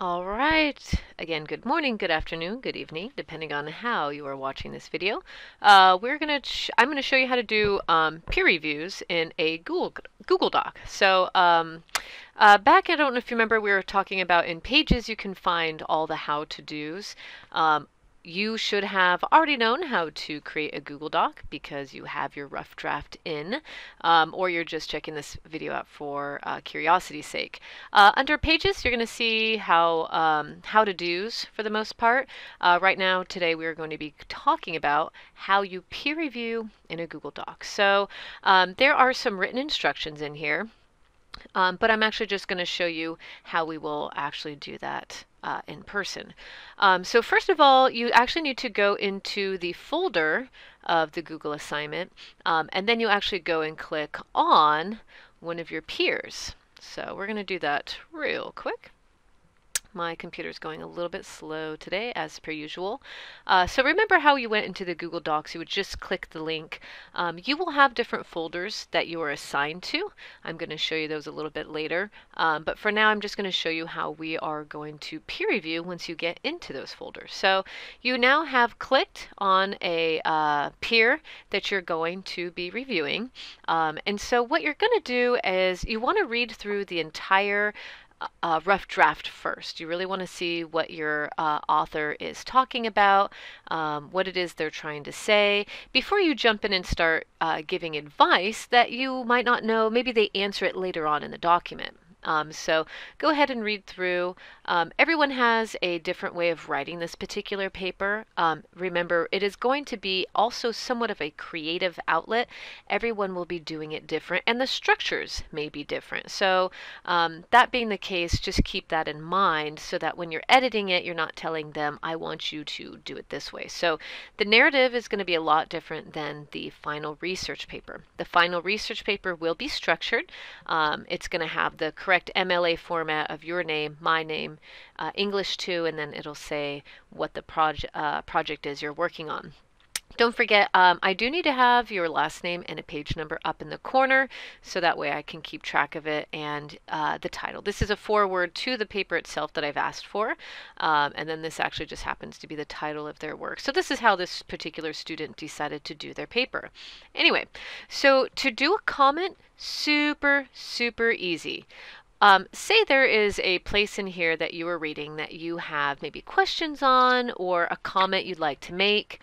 All right. Again, good morning, good afternoon, good evening, depending on how you are watching this video. I'm gonna show you how to do peer reviews in a Google Doc. Back, I don't know if you remember, we were talking about in Pages you can find all the how-to-dos. You should have already known how to create a Google Doc because you have your rough draft in, or you're just checking this video out for curiosity's sake. Under Pages, you're going to see how-to-dos for the most part. Right now, today, we're going to be talking about how you peer review in a Google Doc. There are some written instructions in here. But I'm actually just going to show you how we will actually do that in person. So first of all, you actually need to go into the folder of the Google assignment, and then you actually go and click on one of your peers. So we're going to do that real quick. My computer's going a little bit slow today, as per usual. So remember how you went into the Google Docs, you would just click the link. You will have different folders that you are assigned to. I'm going to show you those a little bit later. But for now, I'm just going to show you how we are going to peer review once you get into those folders. So you now have clicked on a peer that you're going to be reviewing. And so what you're going to do is you want to read through the entire rough draft first. You really want to see what your author is talking about, what it is they're trying to say, before you jump in and start giving advice that you might not know. Maybe they answer it later on in the document. So go ahead and read through. Everyone has a different way of writing this particular paper. Remember, it is going to be also somewhat of a creative outlet. Everyone will be doing it different, and the structures may be different. So that being the case, just keep that in mind so that when you're editing it, you're not telling them, I want you to do it this way. So the narrative is going to be a lot different than the final research paper. The final research paper will be structured. It's going to have the correct MLA format of your name, my name, English 2, and then it'll say what the project is you're working on. Don't forget, I do need to have your last name and a page number up in the corner, so that way I can keep track of it, and the title. This is a foreword to the paper itself that I've asked for, and then this actually just happens to be the title of their work. So this is how this particular student decided to do their paper. Anyway, so to do a comment, super, super easy. Say there is a place in here that you are reading that you have maybe questions on or a comment you'd like to make.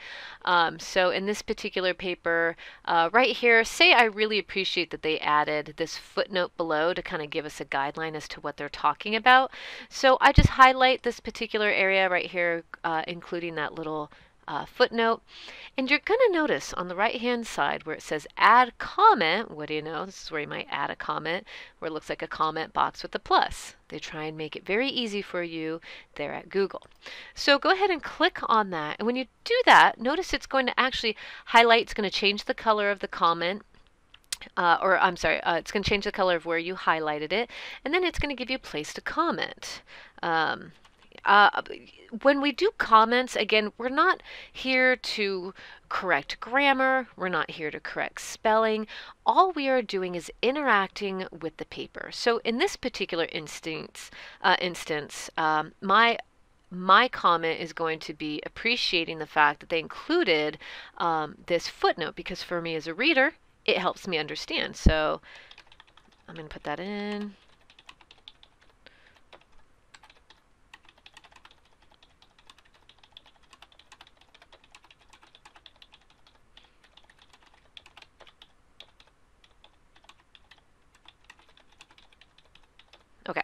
So in this particular paper, right here, say I really appreciate that they added this footnote below to kind of give us a guideline as to what they're talking about. So I just highlight this particular area right here, including that little footnote. And you're going to notice on the right hand side where it says add comment, what do you know? This is where you might add a comment, where it looks like a comment box with a plus. They try and make it very easy for you there at Google. So go ahead and click on that. And when you do that, notice it's going to actually highlight, it's going to change the color of the comment. It's going to change the color of where you highlighted it. And then it's going to give you a place to comment. When we do comments, again, we're not here to correct grammar. We're not here to correct spelling. All we are doing is interacting with the paper. So in this particular instance, my comment is going to be appreciating the fact that they included this footnote, because for me as a reader, it helps me understand. So I'm going to put that in. Okay.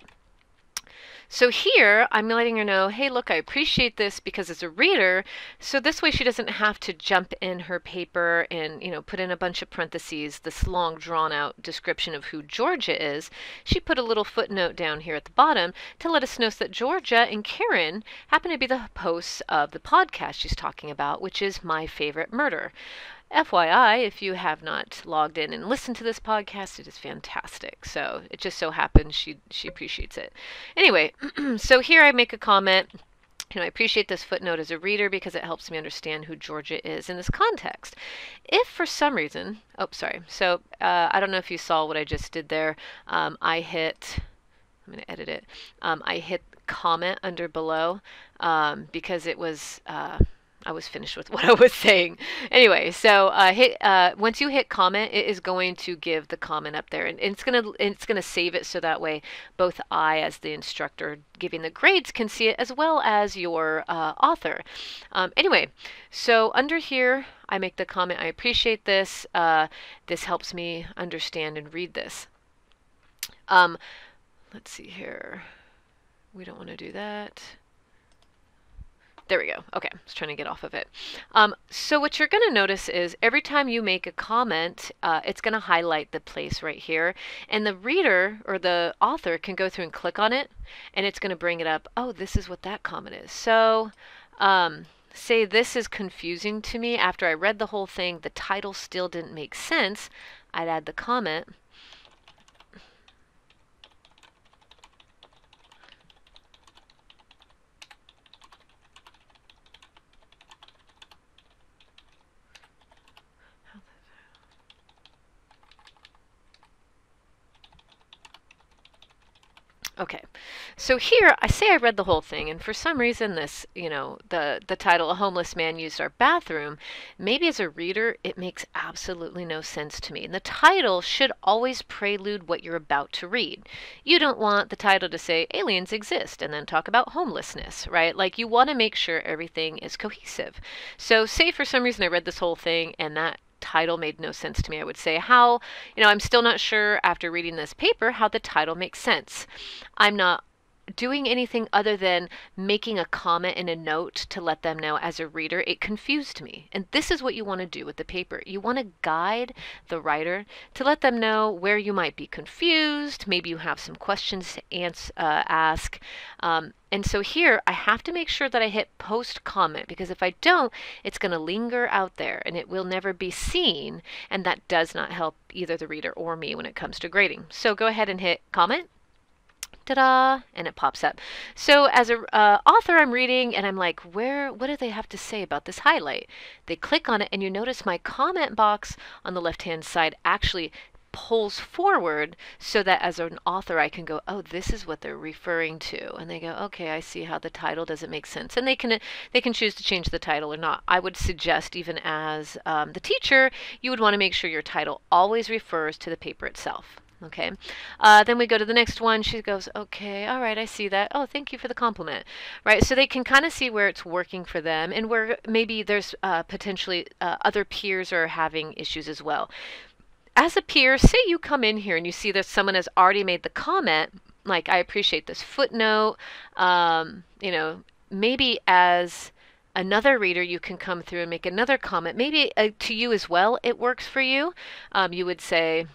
So here, I'm letting her know, hey, look, I appreciate this because as a reader, so this way she doesn't have to jump in her paper and, put in a bunch of parentheses, this long drawn out description of who Georgia is. She put a little footnote down here at the bottom to let us know that Georgia and Karen happen to be the hosts of the podcast she's talking about, which is My Favorite Murder. FYI, if you have not logged in and listened to this podcast, it is fantastic. So it just so happens she appreciates it. Anyway, so here I make a comment. I appreciate this footnote as a reader because it helps me understand who Georgia is in this context. If for some reason, I don't know if you saw what I just did there. I hit I'm going to edit it. I hit comment under below because it was I was finished with what I was saying. Anyway, so once you hit comment, it is going to give the comment up there, and it's gonna save it so that way both I, as the instructor giving the grades, can see it as well as your author. Anyway, so under here, I make the comment. I appreciate this. This helps me understand and read this. Let's see here. We don't want to do that. There we go. Okay, I was trying to get off of it. So what you're going to notice is every time you make a comment, it's going to highlight the place right here. And the reader or the author can go through and click on it, and it's going to bring it up. Oh, this is what that comment is. So say this is confusing to me. After I read the whole thing, the title still didn't make sense. I'd add the comment. Okay, so here I say I read the whole thing, and for some reason this, the title, "A Homeless Man Used Our Bathroom," maybe as a reader it makes absolutely no sense to me. And the title should always prelude what you're about to read. You don't want the title to say aliens exist and then talk about homelessness, right? Like, you want to make sure everything is cohesive. So say for some reason I read this whole thing and that title made no sense to me. I would say I'm still not sure after reading this paper how the title makes sense. I'm not doing anything other than making a comment and a note to let them know as a reader it confused me. And this is what you want to do with the paper. You want to guide the writer to let them know where you might be confused. Maybe you have some questions to ask. And so here I have to make sure that I hit post comment, because if I don't, it's going to linger out there and it will never be seen. And that does not help either the reader or me when it comes to grading. So go ahead and hit comment. Ta-da! And it pops up. So as a author, I'm reading and I'm like, what do they have to say about this highlight? They click on it and you notice my comment box on the left-hand side actually pulls forward so that as an author I can go, oh, this is what they're referring to. And they go, okay, I see how the title doesn't make sense. And they can choose to change the title or not. I would suggest, even as the teacher, you would want to make sure your title always refers to the paper itself. Okay, then we go to the next one. She goes, okay, all right, I see that. Oh, thank you for the compliment. Right, so they can kind of see where it's working for them and where maybe there's potentially other peers are having issues as well. As a peer, say you come in here and you see that someone has already made the comment, like, I appreciate this footnote. Maybe as another reader, you can come through and make another comment. Maybe to you as well, it works for you. You would say,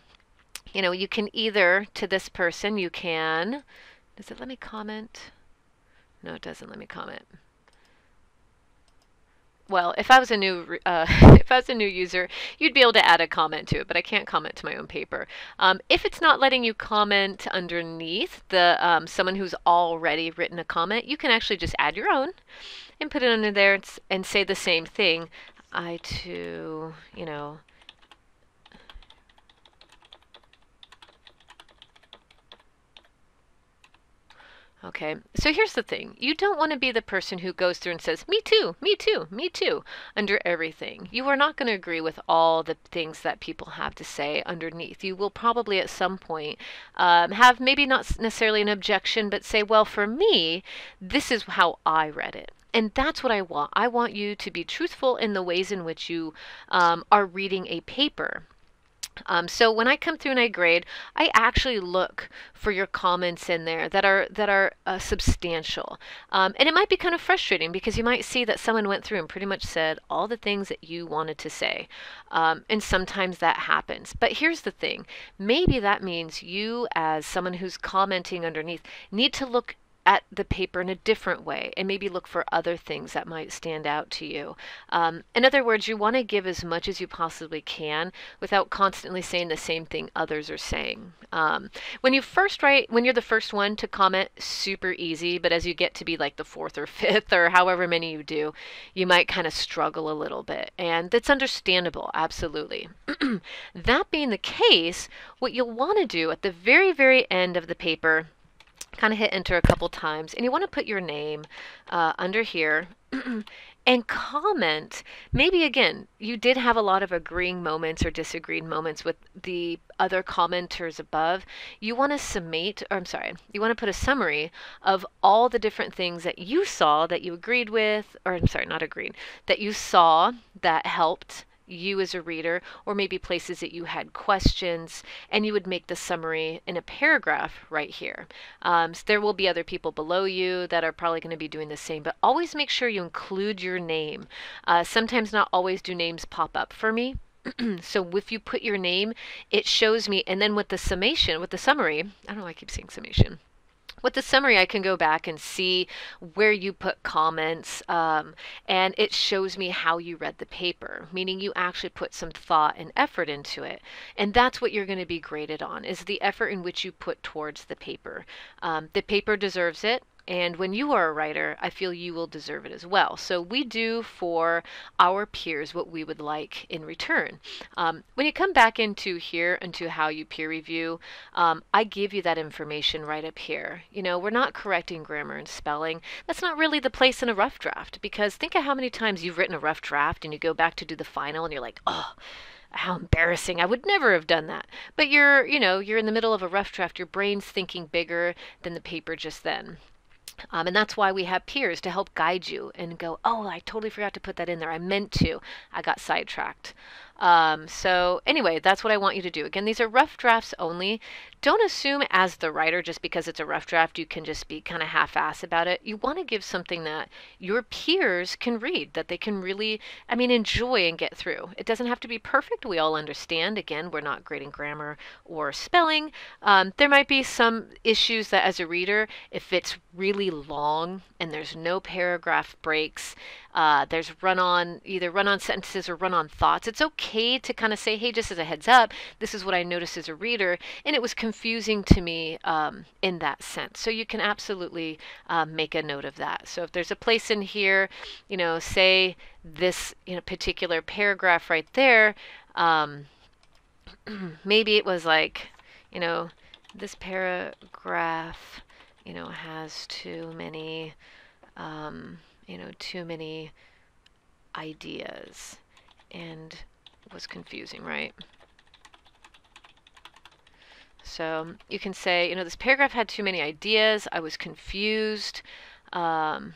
you can either, to this person, does it let me comment? No, it doesn't let me comment. Well, if I was a new user, you'd be able to add a comment to it, but I can't comment to my own paper. If it's not letting you comment underneath someone who's already written a comment, you can actually just add your own and put it under there and say the same thing. I too, Okay, so here's the thing. You don't want to be the person who goes through and says, me too, me too, me too, under everything. You are not going to agree with all the things that people have to say underneath. You will probably at some point have maybe not necessarily an objection, but say, well, for me, this is how I read it. And that's what I want. I want you to be truthful in the ways in which you are reading a paper. So when I come through and I grade, I actually look for your comments in there that are substantial. And it might be kind of frustrating because you might see that someone went through and pretty much said all the things that you wanted to say. And sometimes that happens. But here's the thing. Maybe that means you, as someone who's commenting underneath, need to look at the paper in a different way and maybe look for other things that might stand out to you. In other words, you want to give as much as you possibly can without constantly saying the same thing others are saying. When you're the first one to comment, super easy, but as you get to be like the fourth or fifth or however many you do, you might kind of struggle a little bit, and that's understandable, absolutely. That being the case, what you'll want to do at the very, very end of the paper kind of hit enter a couple times, and you want to put your name under here and comment. Maybe again, you did have a lot of agreeing moments or disagreeing moments with the other commenters above. You want to summate, or I'm sorry, you want to put a summary of all the different things that you saw that you agreed with, or I'm sorry, not agreed, that you saw that helped you as a reader, or maybe places that you had questions, and you would make the summary in a paragraph right here. So there will be other people below you that are probably going to be doing the same, but always make sure you include your name. Sometimes not always do names pop up for me. So if you put your name, it shows me, and then with the summation, with the summary, I don't know why I keep saying summation. With the summary, I can go back and see where you put comments, and it shows me how you read the paper, meaning you actually put some thought and effort into it. And that's what you're going to be graded on, is the effort in which you put towards the paper. The paper deserves it. And when you are a writer, I feel you will deserve it as well. So we do for our peers what we would like in return. When you come back into here, into how you peer review, I give you that information right up here. You know, we're not correcting grammar and spelling. That's not really the place in a rough draft, because think of how many times you've written a rough draft and you go back to do the final and you're like, oh, how embarrassing. I would never have done that. But you're in the middle of a rough draft. Your brain's thinking bigger than the paper just then. And that's why we have peers to help guide you and go, oh, I totally forgot to put that in there. I meant to. I got sidetracked. So anyway, that's what I want you to do. Again, these are rough drafts only. Don't assume as the writer, just because it's a rough draft, you can just be kind of half-ass about it. You want to give something that your peers can read, that they can really, enjoy and get through. It doesn't have to be perfect. We all understand. Again, we're not grading grammar or spelling. There might be some issues that as a reader, if it's really long and there's no paragraph breaks, there's either run-on sentences or run-on thoughts. It's okay to kind of say, hey, just as a heads up, this is what I noticed as a reader, and it was confusing to me in that sense. So you can absolutely make a note of that. So if there's a place in here, say this particular paragraph right there, maybe it was like, this paragraph, has too many too many ideas and was confusing, right? So you can say, this paragraph had too many ideas. I was confused. You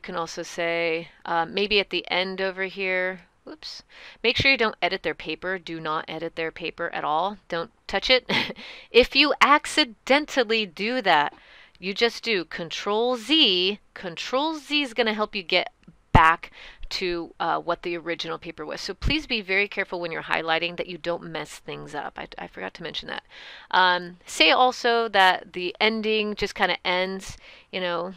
can also say, maybe at the end over here, oops, make sure you don't edit their paper. Do not edit their paper at all. Don't touch it. If you accidentally do that, you just do Control Z. Control Z is going to help you get back to what the original paper was. So please be very careful when you're highlighting that you don't mess things up. I forgot to mention that. Say also that the ending just kind of ends, you know.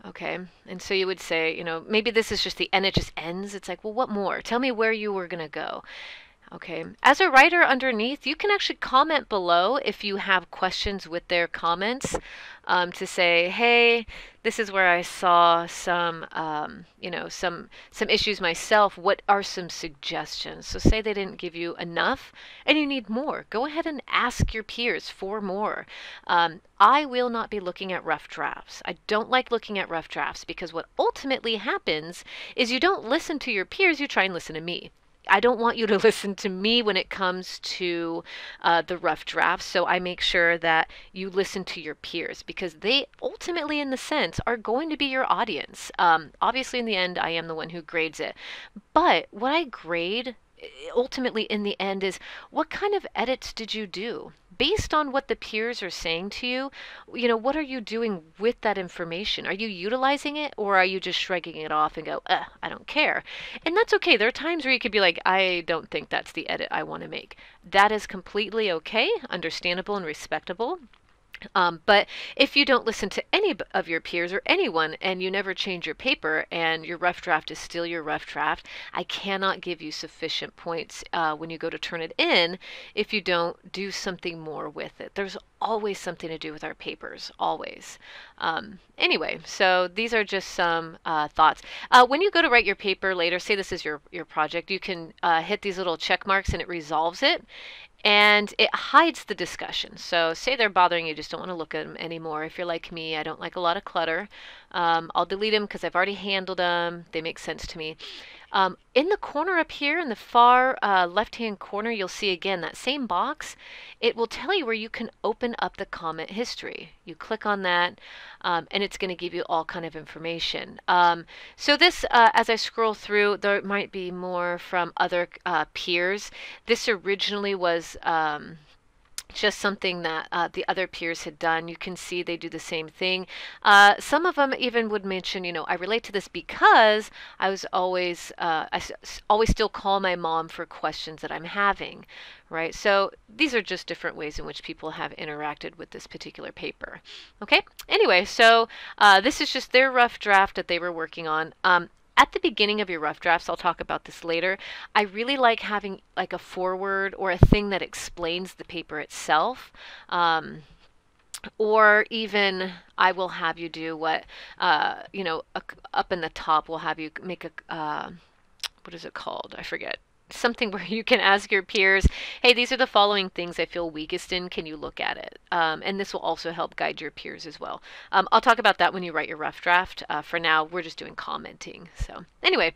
Okay, and so you would say, maybe this is just the end, it just ends. It's like, well, what more? Tell me where you were going to go. Okay, as a writer underneath, you can actually comment below if you have questions with their comments, to say, hey, this is where I saw some, some issues myself. What are some suggestions? So say they didn't give you enough and you need more. Go ahead and ask your peers for more. I will not be looking at rough drafts. I don't like looking at rough drafts because what ultimately happens is you don't listen to your peers, you try and listen to me. I don't want you to listen to me when it comes to the rough drafts, so I make sure that you listen to your peers because they ultimately, in the sense, are going to be your audience. Obviously, in the end, I am the one who grades it, but what I grade ultimately in the end is what kind of edits did you do? Based on what the peers are saying to you, what are you doing with that information? Are you utilizing it or are you just shrugging it off and go, I don't care? And that's okay. There are times where you could be like, I don't think that's the edit I want to make. That is completely okay, understandable, and respectable. But if you don't listen to any of your peers or anyone and you never change your paper and your rough draft is still your rough draft, I cannot give you sufficient points when you go to turn it in if you don't do something more with it. There's always something to do with our papers, always. Anyway, so these are just some thoughts. When you go to write your paper later, say this is your project, you can hit these little check marks and it resolves it and it hides the discussion. So say they're bothering you, just don't want to look at them anymore. If you're like me, I don't like a lot of clutter. I'll delete them because I've already handled them. They make sense to me. In the corner up here in the far left-hand corner, you'll see again that same box. It will tell you where you can open up the comment history. You click on that and it's going to give you all kind of information. So this, as I scroll through, there might be more from other peers. This originally was just something that the other peers had done. You can see they do the same thing. Some of them even would mention, you know, I relate to this because I was always, always still call my mom for questions that I'm having, right? So these are just different ways in which people have interacted with this particular paper. Okay, anyway, so this is just their rough draft that they were working on. At the beginning of your rough drafts, I'll talk about this later, I really like having like a foreword or a thing that explains the paper itself. Or even I will have you do what, you know, up in the top, we'll have you make a, what is it called? I forget. Something where you can ask your peers, hey, these are the following things I feel weakest in. Can you look at it? And this will also help guide your peers as well. I'll talk about that when you write your rough draft. For now, we're just doing commenting. So anyway,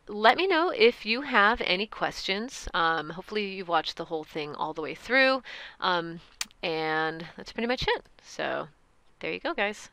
let me know if you have any questions. Hopefully you've watched the whole thing all the way through. And that's pretty much it. So there you go, guys.